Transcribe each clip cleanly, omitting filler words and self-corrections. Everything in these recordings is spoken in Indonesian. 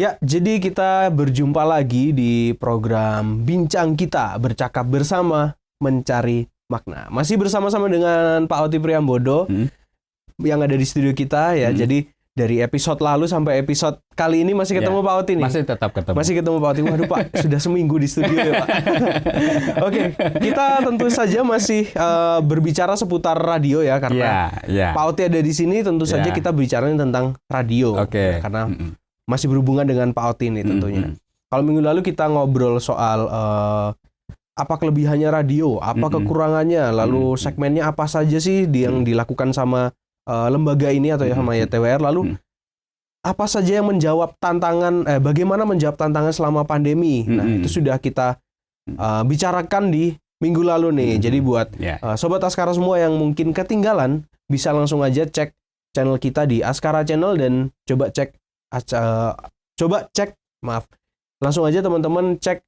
Ya, jadi kita berjumpa lagi di program Bincang Kita, bercakap bersama, mencari makna. Masih bersama-sama dengan Pak Oti Priambodo yang ada di studio kita ya. Jadi dari episode lalu sampai episode kali ini masih ketemu Pak Oti nih. Masih tetap ketemu. Masih ketemu Pak Oti. Waduh Pak, sudah seminggu di studio ya Pak. Oke, kita tentu saja masih berbicara seputar radio ya, karena Pak Oti ada di sini. Tentu saja kita bicaranya tentang radio. Oke. Karena masih berhubungan dengan Pak Oti ini tentunya. Kalau minggu lalu kita ngobrol soal apa kelebihannya radio, apa kekurangannya, lalu segmennya apa saja sih yang dilakukan sama lembaga ini atau sama YTWR, lalu apa saja yang menjawab tantangan, bagaimana menjawab tantangan selama pandemi. Nah, itu sudah kita bicarakan di minggu lalu nih. Jadi buat Sobat Askara semua yang mungkin ketinggalan, bisa langsung aja cek channel kita di Askara Channel dan langsung aja teman-teman cek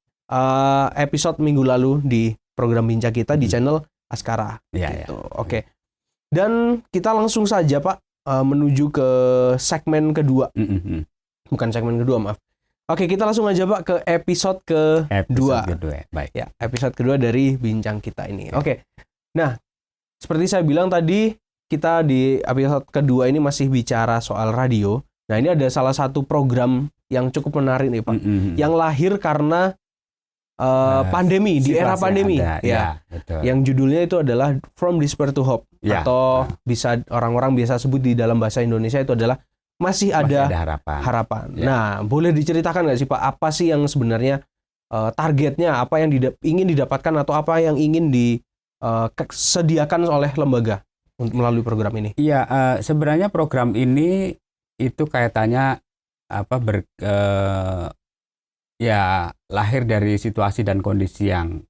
episode minggu lalu di program Bincang Kita di channel Askara. Gitu. Oke. Dan kita langsung saja Pak menuju ke segmen kedua. Bukan segmen kedua, maaf. Oke, kita langsung aja Pak ke episode kedua. Baik. Ya, episode kedua dari Bincang Kita ini. Oke. Nah, seperti saya bilang tadi, kita di episode kedua ini masih bicara soal radio. Nah, ini ada salah satu program yang cukup menarik nih Pak, yang lahir karena pandemi, di era pandemi, betul. Yang judulnya itu adalah From Despair to Hope, atau bisa orang-orang biasa sebut di dalam bahasa Indonesia itu adalah masih ada harapan. Nah, boleh diceritakan nggak sih Pak, apa sih yang sebenarnya targetnya, apa yang ingin didapatkan atau apa yang ingin disediakan oleh lembaga melalui program ini? Iya, sebenarnya program ini itu kaitannya lahir dari situasi dan kondisi yang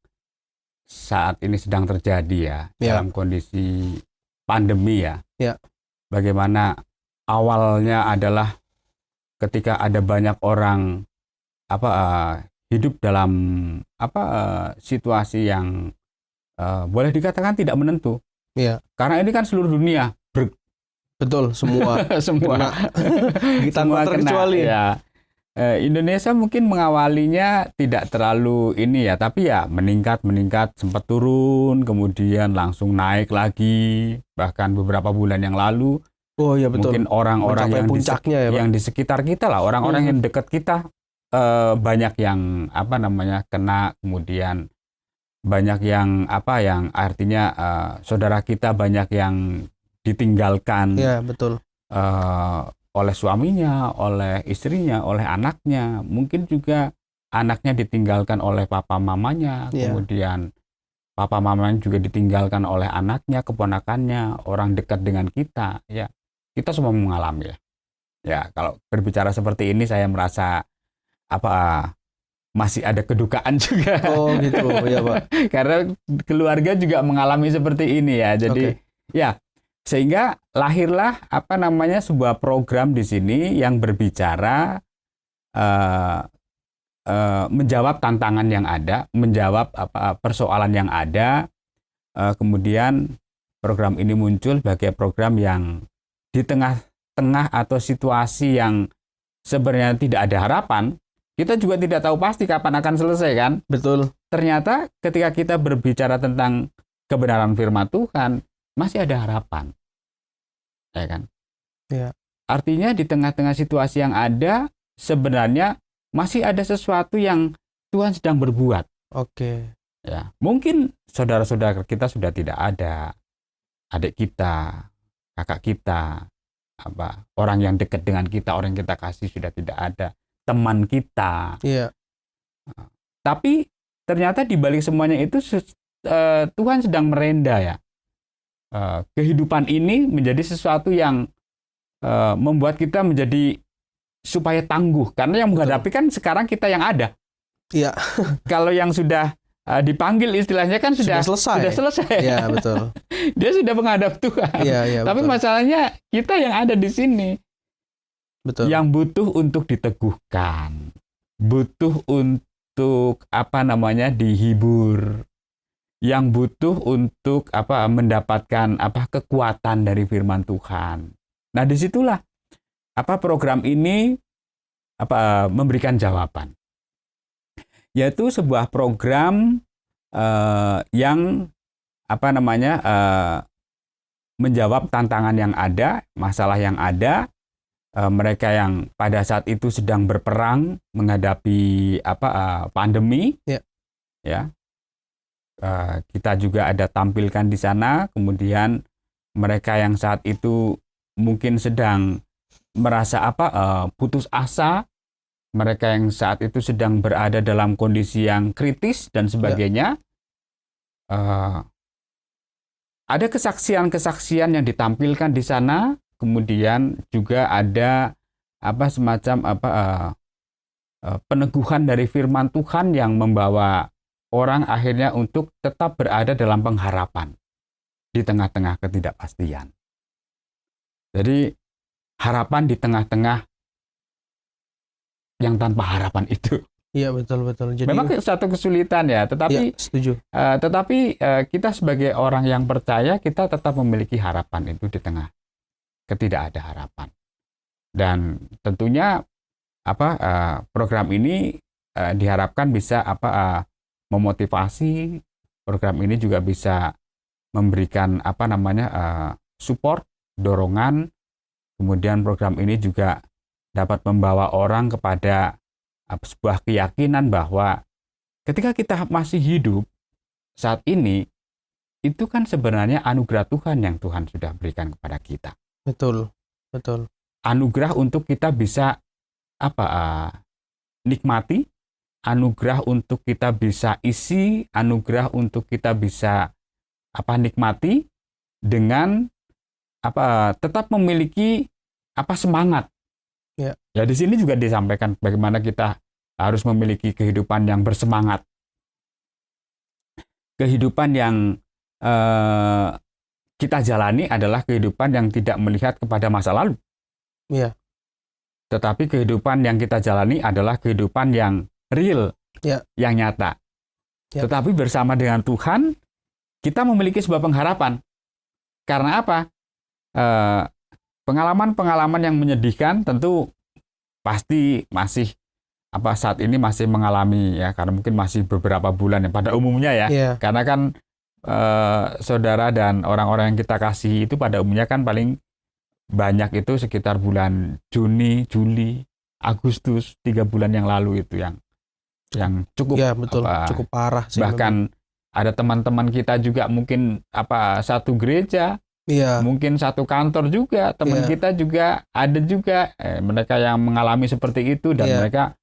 saat ini sedang terjadi dalam kondisi pandemi ya. Bagaimana awalnya adalah ketika ada banyak orang hidup dalam situasi yang boleh dikatakan tidak menentu. Karena ini kan seluruh dunia. Betul, semua semua tanpa terkecuali. Indonesia mungkin mengawalinya tidak terlalu tapi meningkat, sempat turun, kemudian langsung naik lagi, bahkan beberapa bulan yang lalu. Oh iya betul. Mungkin orang-orang yang di sekitar kita lah, orang-orang yang dekat kita banyak yang kena, kemudian banyak yang artinya saudara kita banyak yang ditinggalkan. Betul. Oleh suaminya, oleh istrinya, oleh anaknya, mungkin juga anaknya ditinggalkan oleh papa mamanya, kemudian papa mamanya juga ditinggalkan oleh anaknya, keponakannya, orang dekat dengan kita. Ya, kita semua mengalami ya. Kalau berbicara seperti ini, saya merasa masih ada kedukaan juga. Oh gitu, ya Pak. Karena keluarga juga mengalami seperti ini ya. Jadi sehingga lahirlah sebuah program di sini yang berbicara menjawab tantangan yang ada, menjawab persoalan yang ada. Kemudian program ini muncul sebagai program yang di tengah-tengah atau situasi yang sebenarnya tidak ada harapan. Kita juga tidak tahu pasti kapan akan selesai kan? Betul. Ternyata ketika kita berbicara tentang kebenaran firman Tuhan, masih ada harapan, ya kan? Artinya di tengah-tengah situasi yang ada, sebenarnya masih ada sesuatu yang Tuhan sedang berbuat. Ya, mungkin saudara-saudara kita sudah tidak ada, adik kita, kakak kita, orang yang dekat dengan kita, orang yang kita kasih sudah tidak ada, teman kita. Tapi ternyata di balik semuanya itu Tuhan sedang merenda ya. Kehidupan ini menjadi sesuatu yang membuat kita menjadi supaya tangguh, karena yang menghadapi kan sekarang kita yang ada. Kalau yang sudah dipanggil istilahnya kan sudah selesai. Iya, betul. Dia sudah menghadap Tuhan. Tapi betul. Masalahnya kita yang ada di sini. Betul. Yang butuh untuk diteguhkan. Butuh untuk dihibur. Yang butuh untuk mendapatkan kekuatan dari firman Tuhan. Nah, disitulah program ini memberikan jawaban. Yaitu sebuah program yang menjawab tantangan yang ada, masalah yang ada, mereka yang pada saat itu sedang berperang menghadapi pandemi, ya. Kita juga ada tampilkan di sana. Kemudian mereka yang saat itu mungkin sedang merasa putus asa, mereka yang saat itu sedang berada dalam kondisi yang kritis dan sebagainya. Ada kesaksian-kesaksian yang ditampilkan di sana. Kemudian juga ada semacam peneguhan dari firman Tuhan yang membawa orang akhirnya untuk tetap berada dalam pengharapan di tengah-tengah ketidakpastian. Jadi harapan di tengah-tengah yang tanpa harapan itu. Iya, betul. Jadi memang satu kesulitan ya, tetapi setuju. Tetapi kita sebagai orang yang percaya, kita tetap memiliki harapan itu di tengah ketidak ada harapan. Dan tentunya program ini diharapkan bisa memotivasi. Program ini juga bisa memberikan support, dorongan. Kemudian program ini juga dapat membawa orang kepada sebuah keyakinan bahwa ketika kita masih hidup saat ini, itu kan sebenarnya anugerah Tuhan yang Tuhan sudah berikan kepada kita. Betul. Anugerah untuk kita bisa nikmati, anugerah untuk kita bisa isi, anugerah untuk kita bisa nikmati dengan tetap memiliki semangat. Ya, di sini juga disampaikan bagaimana kita harus memiliki kehidupan yang bersemangat. Kehidupan yang kita jalani adalah kehidupan yang tidak melihat kepada masa lalu. Iya. Tetapi kehidupan yang kita jalani adalah kehidupan yang real, yang nyata. Tetapi bersama dengan Tuhan, kita memiliki sebuah pengharapan. Karena apa? Pengalaman-pengalaman yang menyedihkan tentu pasti masih saat ini masih mengalami ya, karena mungkin masih beberapa bulan ya pada umumnya ya. Karena kan saudara dan orang-orang yang kita kasih itu pada umumnya kan paling banyak itu sekitar bulan Juni, Juli, Agustus, 3 bulan yang lalu itu yang cukup cukup parah sih. Bahkan ada teman-teman kita juga mungkin satu gereja, mungkin satu kantor juga, teman kita juga ada juga mereka yang mengalami seperti itu dan mereka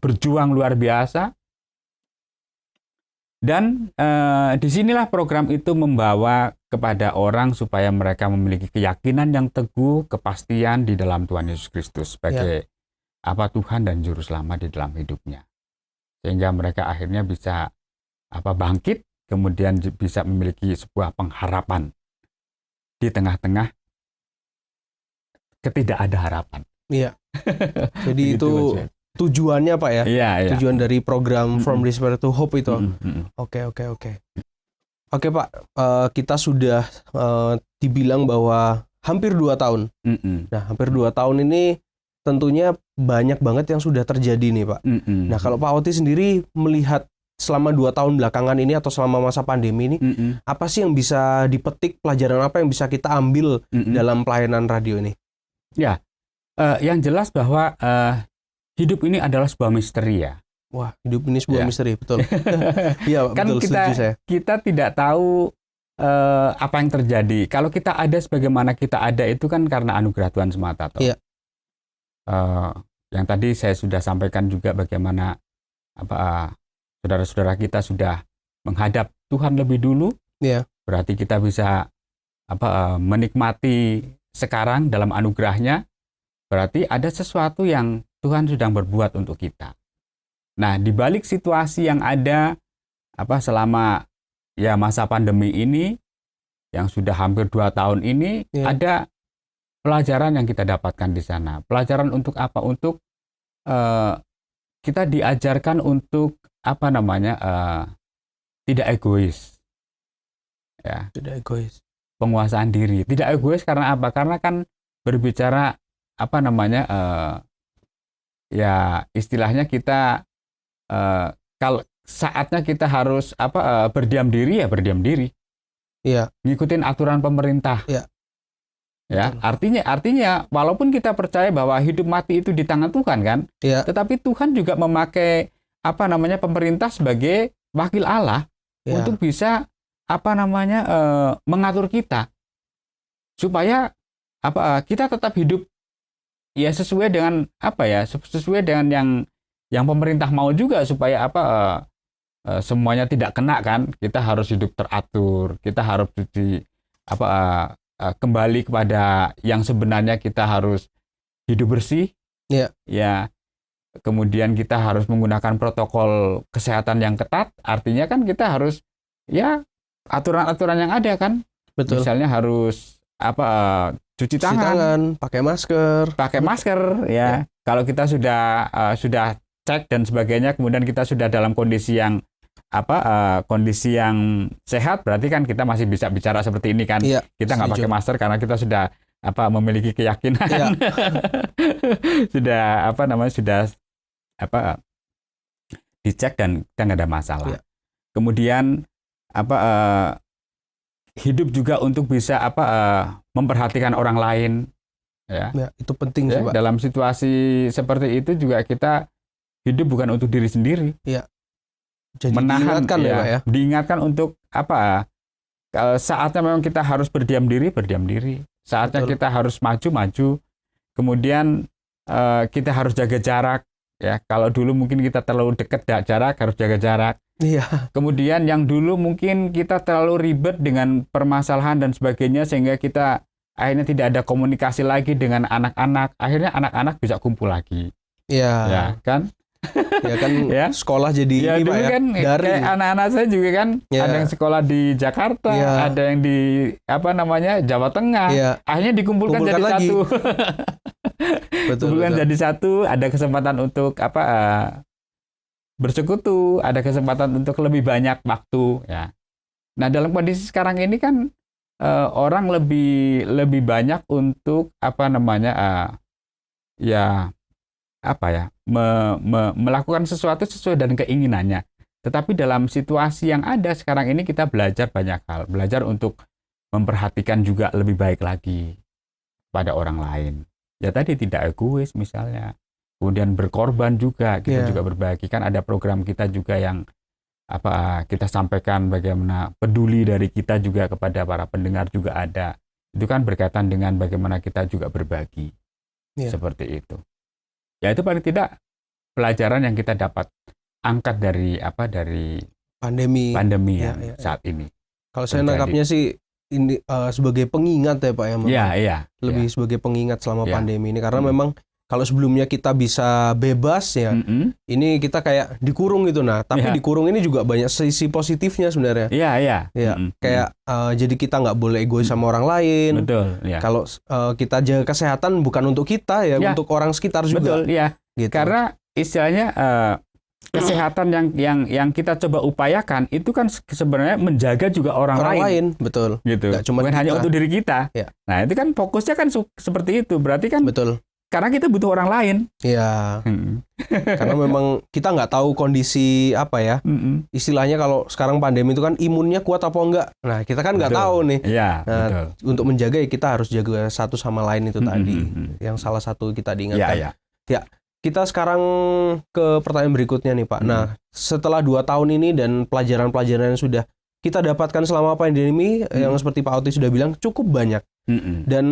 berjuang luar biasa. Dan disinilah program itu membawa kepada orang supaya mereka memiliki keyakinan yang teguh, kepastian di dalam Tuhan Yesus Kristus sebagai Tuhan dan Juru Selamat di dalam hidupnya. Sehingga mereka akhirnya bisa bangkit, kemudian bisa memiliki sebuah pengharapan di tengah-tengah ketidakada harapan. Iya. Jadi itu tujuannya Pak ya? Iya. Tujuan dari program From Despair to Hope itu. Oke. Oke Pak, kita sudah dibilang bahwa hampir 2 tahun. Nah, hampir 2 tahun ini tentunya banyak banget yang sudah terjadi nih Pak. Nah, kalau Pak Oti sendiri melihat selama 2 tahun belakangan ini atau selama masa pandemi ini, apa sih yang bisa dipetik, pelajaran apa yang bisa kita ambil dalam pelayanan radio ini? Ya, yang jelas bahwa hidup ini adalah sebuah misteri ya. Wah, hidup ini sebuah misteri, betul. Iya, kan betul, setuju saya. Kita tidak tahu apa yang terjadi. Kalau kita ada sebagaimana kita ada itu kan karena anugerah Tuhan semata. Iya. Yang tadi saya sudah sampaikan juga bagaimana saudara-saudara kita sudah menghadap Tuhan lebih dulu. Iya. Berarti kita bisa menikmati sekarang dalam anugerahnya. Berarti ada sesuatu yang Tuhan sedang berbuat untuk kita. Nah, di balik situasi yang ada selama masa pandemi ini yang sudah hampir 2 tahun ini, ada pelajaran yang kita dapatkan di sana. Pelajaran untuk apa? Untuk kita diajarkan untuk tidak egois. Ya. Tidak egois. Penguasaan diri. Tidak egois karena apa? Karena kan berbicara ya istilahnya kita kalau saatnya kita harus berdiam diri ya berdiam diri. Iya. Ngikutin aturan pemerintah. Iya. Ya, artinya walaupun kita percaya bahwa hidup mati itu di tangan Tuhan kan, iya. Tetapi Tuhan juga memakai pemerintah sebagai wakil Allah untuk bisa mengatur kita supaya kita tetap hidup ya sesuai dengan sesuai dengan yang pemerintah mau juga supaya semuanya tidak kena kan. Kita harus hidup teratur, kita harus kembali kepada yang sebenarnya, kita harus hidup bersih. Iya. Ya. Kemudian kita harus menggunakan protokol kesehatan yang ketat. Artinya kan kita harus ya aturan-aturan yang ada kan. Betul. Misalnya harus cuci tangan, pakai masker ya. Kalau kita sudah cek dan sebagainya, kemudian kita sudah dalam kondisi yang kondisi yang sehat, berarti kan kita masih bisa bicara seperti ini kan. Iya, kita nggak pakai masker karena kita sudah memiliki keyakinan. Iya. sudah dicek dan kita nggak ada masalah. Iya. Kemudian hidup juga untuk bisa memperhatikan orang lain. Ya, itu penting sih, Pak. Dalam situasi seperti itu juga kita hidup bukan untuk diri sendiri. Iya. Jadi diingatkan ya, Pak ya. Diingatkan untuk saatnya memang kita harus berdiam diri. Saatnya Betul. kita harus maju. Kemudian kita harus jaga jarak. Ya, kalau dulu mungkin kita terlalu dekat jarak, harus jaga jarak. Iya. Kemudian yang dulu mungkin kita terlalu ribet dengan permasalahan dan sebagainya sehingga kita akhirnya tidak ada komunikasi lagi dengan anak-anak. Akhirnya anak-anak bisa kumpul lagi. Iya. Ya, kan? Ya kan ya? Sekolah jadi ya, ini dulu Pak ya. Kan kayak anak-anak saya juga kan ada yang sekolah di Jakarta, ada yang di Jawa Tengah. Akhirnya dikumpulkan jadi lagi. Satu. betul. Jadi satu, ada kesempatan untuk bersekutu, ada kesempatan untuk lebih banyak waktu ya. Nah, dalam kondisi sekarang ini kan orang lebih banyak untuk melakukan sesuatu sesuai dengan keinginannya. Tetapi dalam situasi yang ada sekarang ini kita belajar banyak hal, belajar untuk memperhatikan juga lebih baik lagi pada orang lain. Ya tadi tidak egois misalnya. Kemudian berkorban juga, kita juga berbagi. Kan ada program kita juga yang kita sampaikan bagaimana peduli dari kita juga kepada para pendengar juga ada. Itu kan berkaitan dengan bagaimana kita juga berbagi. Seperti itu. Ya itu paling tidak pelajaran yang kita dapat angkat dari pandemi saat ini. Kalau saya nangkapnya sih ini sebagai pengingat ya Pak ya. Lebih sebagai pengingat selama pandemi ini karena memang kalau sebelumnya kita bisa bebas ya, ini kita kayak dikurung gitu. Nah, tapi dikurung ini juga banyak sisi positifnya sebenarnya. Iya. Kayak jadi kita nggak boleh egois sama orang lain. Betul. Ya. Kalau kita jaga kesehatan bukan untuk kita ya, untuk orang sekitar juga. Betul. Ya. Gitu. Karena istilahnya kesehatan yang kita coba upayakan itu kan sebenarnya menjaga juga orang lain. Betul. Gitu. Bukan hanya untuk diri kita. Ya. Nah, itu kan fokusnya kan seperti itu. Berarti kan. Betul. Karena kita butuh orang lain. Iya. Karena memang kita nggak tahu kondisi istilahnya kalau sekarang pandemi itu kan imunnya kuat apa enggak. Nah kita kan nggak tahu nih. Iya. Nah, untuk menjaga ya kita harus jaga satu sama lain itu tadi. Yang salah satu kita diingatkan. Ya. Kita sekarang ke pertanyaan berikutnya nih Pak. Nah setelah 2 tahun ini dan pelajaran-pelajaran yang sudah kita dapatkan selama pandemi yang seperti Pak Oti sudah bilang cukup banyak. Dan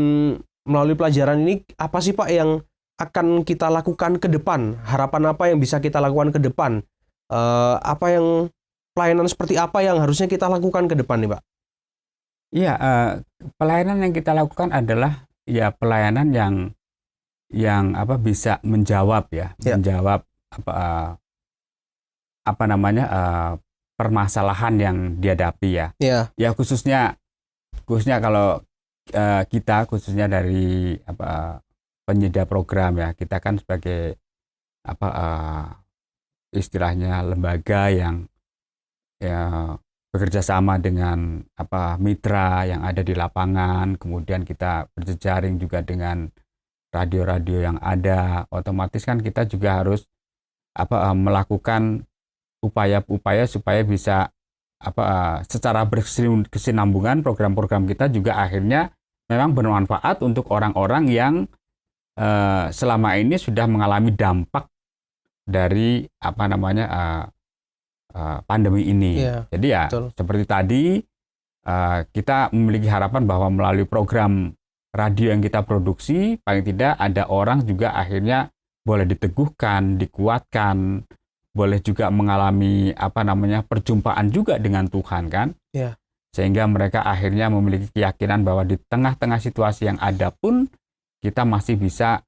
melalui pelajaran ini, apa sih Pak yang akan kita lakukan ke depan? Harapan apa yang bisa kita lakukan ke depan? Pelayanan seperti apa yang harusnya kita lakukan ke depan nih Pak? Iya, pelayanan yang kita lakukan adalah ya pelayanan yang bisa menjawab menjawab permasalahan yang dihadapi ya. Ya khususnya kalau kita khususnya dari penyedia program ya, kita kan sebagai istilahnya lembaga yang bekerja sama dengan mitra yang ada di lapangan, kemudian kita berjejaring juga dengan radio-radio yang ada, otomatis kan kita juga harus melakukan upaya-upaya supaya bisa secara berkesinambungan program-program kita juga akhirnya memang bermanfaat untuk orang-orang yang selama ini sudah mengalami dampak dari pandemi ini. Jadi ya betul. Seperti tadi kita memiliki harapan bahwa melalui program radio yang kita produksi, paling tidak ada orang juga akhirnya boleh diteguhkan, dikuatkan, boleh juga mengalami perjumpaan juga dengan Tuhan kan, sehingga mereka akhirnya memiliki keyakinan bahwa di tengah-tengah situasi yang ada pun kita masih bisa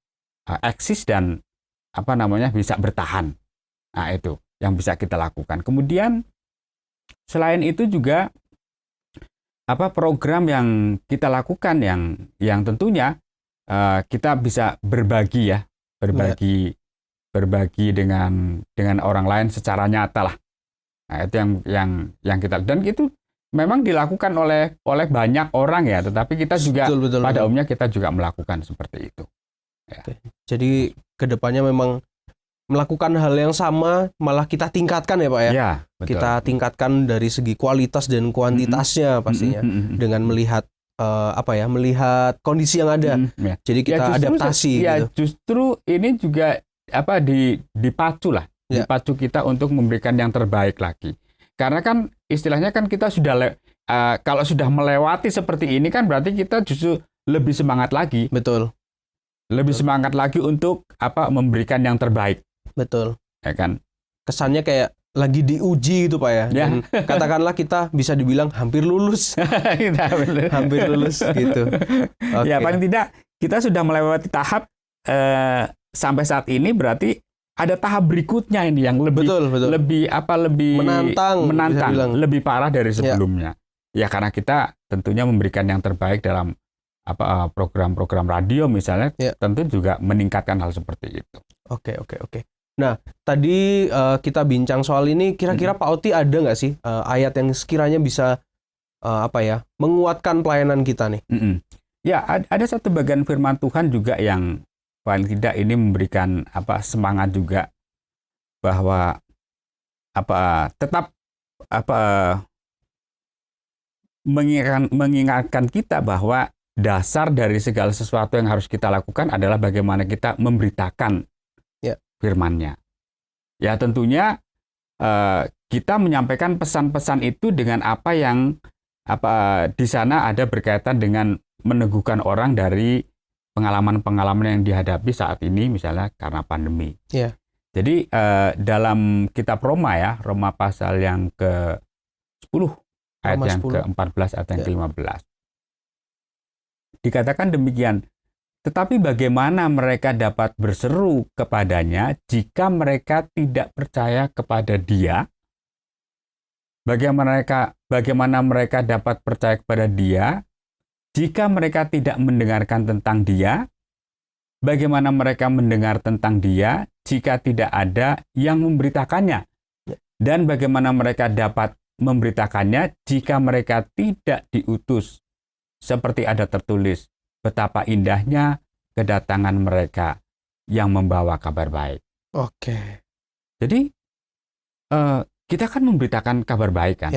eksis dan bisa bertahan. Nah itu yang bisa kita lakukan. Kemudian selain itu juga program yang kita lakukan yang tentunya kita bisa berbagi dengan orang lain secara nyata lah. Nah, itu yang kita, dan itu memang dilakukan oleh banyak orang ya, tetapi kita juga pada umumnya kita juga melakukan seperti itu. Ya. Jadi kedepannya memang melakukan hal yang sama, malah kita tingkatkan ya Pak ya. Ya, betul. Kita tingkatkan dari segi kualitas dan kuantitasnya pastinya dengan melihat melihat kondisi yang ada. Jadi kita adaptasi. Ya gitu. Justru ini juga dipacu lah, dipacu kita untuk memberikan yang terbaik lagi. Karena kan istilahnya kan kita sudah kalau sudah melewati seperti ini kan berarti kita justru lebih semangat lagi. Betul. Lebih semangat lagi untuk memberikan yang terbaik. Betul. Ya kan? Kesannya kayak lagi diuji gitu Pak ya. Dan katakanlah kita bisa dibilang hampir lulus. Hampir lulus gitu. Okay. Ya paling tidak kita sudah melewati tahap sampai saat ini, berarti ada tahap berikutnya ini yang lebih lebih menantang, lebih parah dari sebelumnya. Ya karena kita tentunya memberikan yang terbaik dalam program-program radio misalnya, tentu juga meningkatkan hal seperti itu. Oke. Nah, tadi kita bincang soal ini, kira-kira Pak Oti ada nggak sih ayat yang sekiranya bisa menguatkan pelayanan kita nih? Ya, ada satu bagian firman Tuhan juga yang paling tidak ini memberikan semangat juga bahwa tetap mengingatkan kita bahwa dasar dari segala sesuatu yang harus kita lakukan adalah bagaimana kita memberitakan firman-Nya. Ya tentunya kita menyampaikan pesan-pesan itu dengan apa yang di sana ada berkaitan dengan meneguhkan orang dari pengalaman-pengalaman yang dihadapi saat ini, misalnya karena pandemi. Jadi dalam kitab Roma Roma pasal yang ke-10 ayat yang ke-14 atau yang ke-15 dikatakan demikian. Tetapi bagaimana mereka dapat berseru kepadanya jika mereka tidak percaya kepada Dia? Bagaimana mereka dapat percaya kepada Dia jika mereka tidak mendengarkan tentang Dia? Bagaimana mereka mendengar tentang Dia jika tidak ada yang memberitakannya? Dan bagaimana mereka dapat memberitakannya jika mereka tidak diutus? Seperti ada tertulis, betapa indahnya kedatangan mereka yang membawa kabar baik. Oke. Jadi kita kan memberitakan kabar baik kan?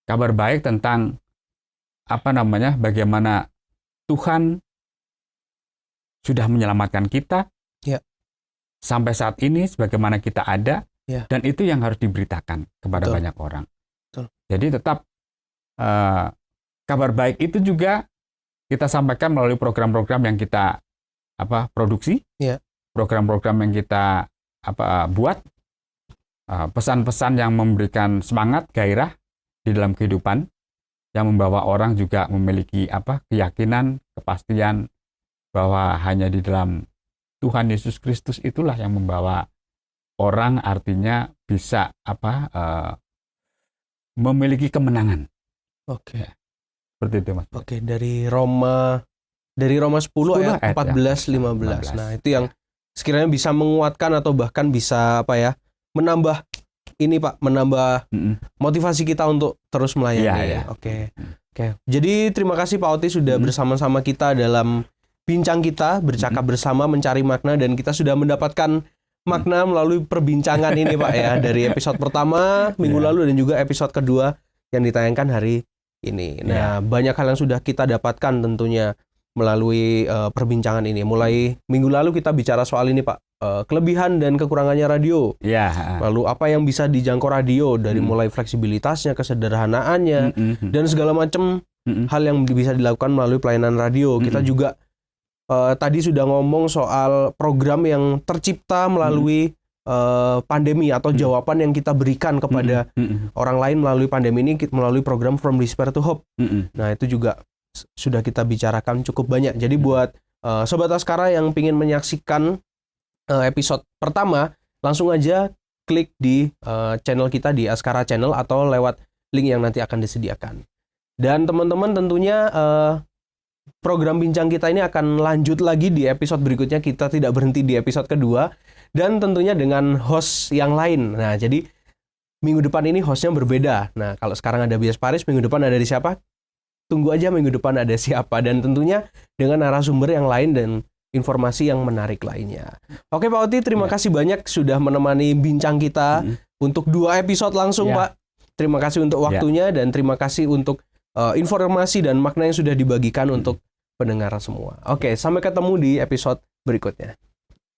Kabar baik tentang bagaimana Tuhan sudah menyelamatkan kita sampai saat ini, sebagaimana kita ada, dan itu yang harus diberitakan kepada banyak orang. Jadi tetap kabar baik itu juga kita sampaikan melalui program-program yang kita produksi, program-program yang kita buat, pesan-pesan yang memberikan semangat, gairah di dalam kehidupan, yang membawa orang juga memiliki keyakinan, kepastian bahwa hanya di dalam Tuhan Yesus Kristus itulah yang membawa orang artinya bisa memiliki kemenangan. Oke. Seperti itu Mas. Oke, dari Roma 10 ayat 14 15. Nah, itu yang sekiranya bisa menguatkan atau bahkan bisa menambah ini Pak, menambah motivasi kita untuk terus melayani. Oke. Jadi terima kasih Pak Oti sudah bersama-sama kita dalam bincang kita, bercakap bersama, mencari makna, dan kita sudah mendapatkan makna melalui perbincangan ini Pak ya, dari episode pertama minggu lalu dan juga episode kedua yang ditayangkan hari ini. Nah, banyak hal yang sudah kita dapatkan tentunya melalui perbincangan ini. Mulai minggu lalu kita bicara soal ini Pak, kelebihan dan kekurangannya radio. Lalu apa yang bisa dijangkau radio dari mulai fleksibilitasnya, kesederhanaannya, dan segala macam hal yang bisa dilakukan melalui pelayanan radio. Kita juga tadi sudah ngomong soal program yang tercipta melalui pandemi atau jawaban yang kita berikan kepada orang lain melalui pandemi ini melalui program From Despair to Hope. Nah, itu juga sudah kita bicarakan cukup banyak. Jadi buat Sobat Askara yang ingin menyaksikan episode pertama, langsung aja klik di channel kita di Askara Channel atau lewat link yang nanti akan disediakan. Dan teman-teman tentunya program bincang kita ini akan lanjut lagi di episode berikutnya. Kita tidak berhenti di episode kedua dan tentunya dengan host yang lain. Nah, jadi minggu depan ini hostnya berbeda. Nah, kalau sekarang ada Bias Paris, minggu depan ada siapa? Tunggu aja minggu depan ada siapa, dan tentunya dengan narasumber yang lain dan informasi yang menarik lainnya. Oke Pak Oti, terima kasih banyak sudah menemani bincang kita untuk 2 episode langsung Pak. Terima kasih untuk waktunya dan terima kasih untuk informasi dan makna yang sudah dibagikan untuk pendengar semua. Oke, sampai ketemu di episode berikutnya.